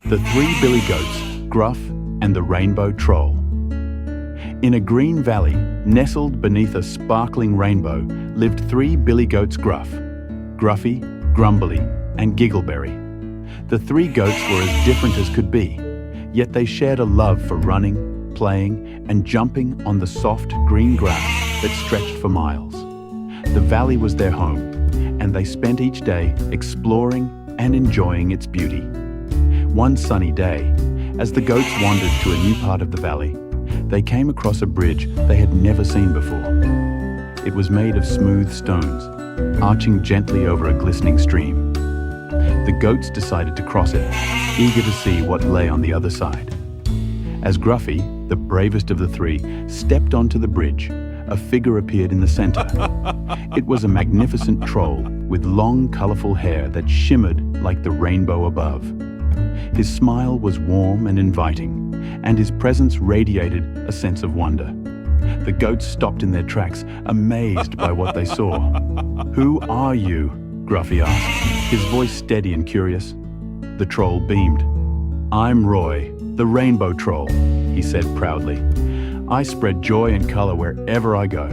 The Three Billy Goats, Gruff, and the Rainbow Troll. In a green valley, nestled beneath a sparkling rainbow, lived three Billy Goats Gruff, Gruffy, Grumbly, and Giggleberry. The three goats were as different as could be, yet they shared a love for running, playing, and jumping on the soft green grass that stretched for miles. The valley was their home, and they spent each day exploring and enjoying its beauty. One sunny day, as the goats wandered to a new part of the valley, they came across a bridge they had never seen before. It was made of smooth stones, arching gently over a glistening stream. The goats decided to cross it, eager to see what lay on the other side. As Gruffy, the bravest of the three, stepped onto the bridge, a figure appeared in the center. It was a magnificent troll with long, colorful hair that shimmered like the rainbow above. His smile was warm and inviting, and his presence radiated a sense of wonder. The goats stopped in their tracks, amazed by what they saw. "Who are you?" Gruffy asked, his voice steady and curious. The troll beamed. "I'm Roy, the Rainbow Troll," he said proudly. "I spread joy and color wherever I go."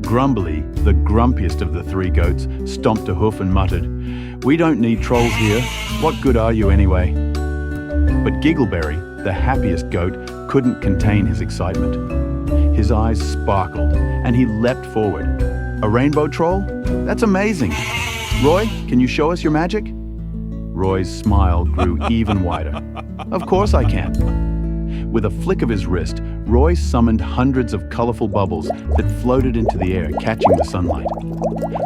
Grumbly, the grumpiest of the three goats, stomped a hoof and muttered, "We don't need trolls here. What good are you anyway?" But Giggleberry, the happiest goat, couldn't contain his excitement. His eyes sparkled, and he leapt forward. "A rainbow troll? That's amazing! Roy, can you show us your magic?" Roy's smile grew even wider. "Of course I can." With a flick of his wrist, Roy summoned hundreds of colorful bubbles that floated into the air, catching the sunlight.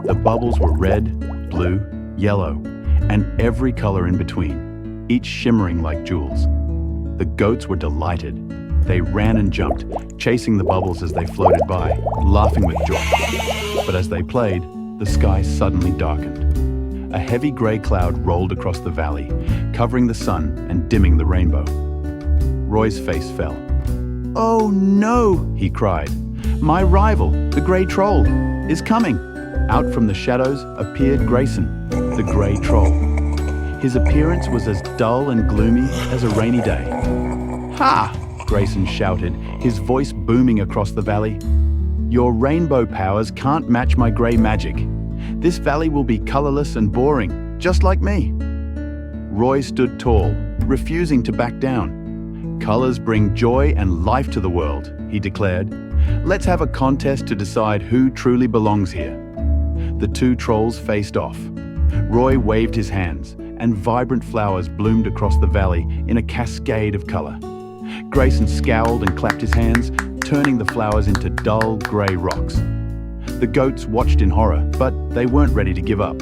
The bubbles were red, blue, yellow, and every color in between, each shimmering like jewels. The goats were delighted. They ran and jumped, chasing the bubbles as they floated by, laughing with joy. But as they played, the sky suddenly darkened. A heavy gray cloud rolled across the valley, covering the sun and dimming the rainbow. Roy's face fell. "Oh no!" he cried. "My rival, the gray troll, is coming!" Out from the shadows appeared Grayson, the gray troll. His appearance was as dull and gloomy as a rainy day. "Ha!" Grayson shouted, his voice booming across the valley. "Your rainbow powers can't match my gray magic. This valley will be colorless and boring, just like me." Roy stood tall, refusing to back down. "Colors bring joy and life to the world," he declared. "Let's have a contest to decide who truly belongs here." The two trolls faced off. Roy waved his hands, and vibrant flowers bloomed across the valley in a cascade of color. Grayson scowled and clapped his hands, turning the flowers into dull gray rocks. The goats watched in horror, but they weren't ready to give up.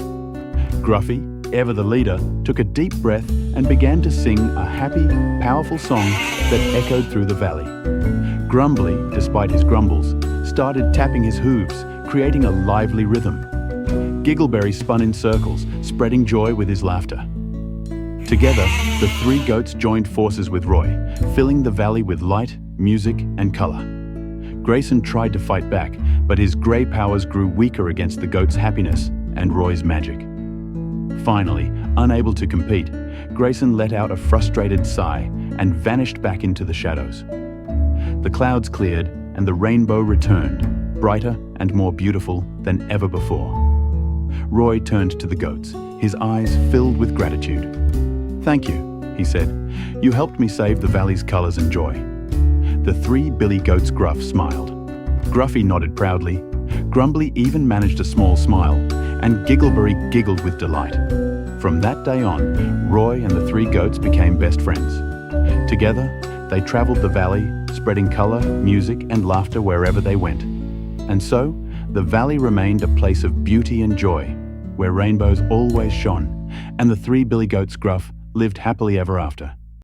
Gruffy, ever the leader, took a deep breath and began to sing a happy, powerful song that echoed through the valley. Grumbly, despite his grumbles, started tapping his hooves, creating a lively rhythm. Giggleberry spun in circles, spreading joy with his laughter. Together, the three goats joined forces with Roy, filling the valley with light, music, and color. Grayson tried to fight back, but his gray powers grew weaker against the goats' happiness and Roy's magic. Finally, unable to compete, Grayson let out a frustrated sigh and vanished back into the shadows. The clouds cleared and the rainbow returned, brighter and more beautiful than ever before. Roy turned to the goats, his eyes filled with gratitude. "Thank you," he said. "You helped me save the valley's colors and joy." The three Billy Goats Gruff smiled. Gruffy nodded proudly. Grumbly even managed a small smile, and Giggleberry giggled with delight. From that day on, Roy and the three goats became best friends. Together, they traveled the valley, spreading color, music, and laughter wherever they went. And so, the valley remained a place of beauty and joy, where rainbows always shone, and the three Billy Goats Gruff lived happily ever after.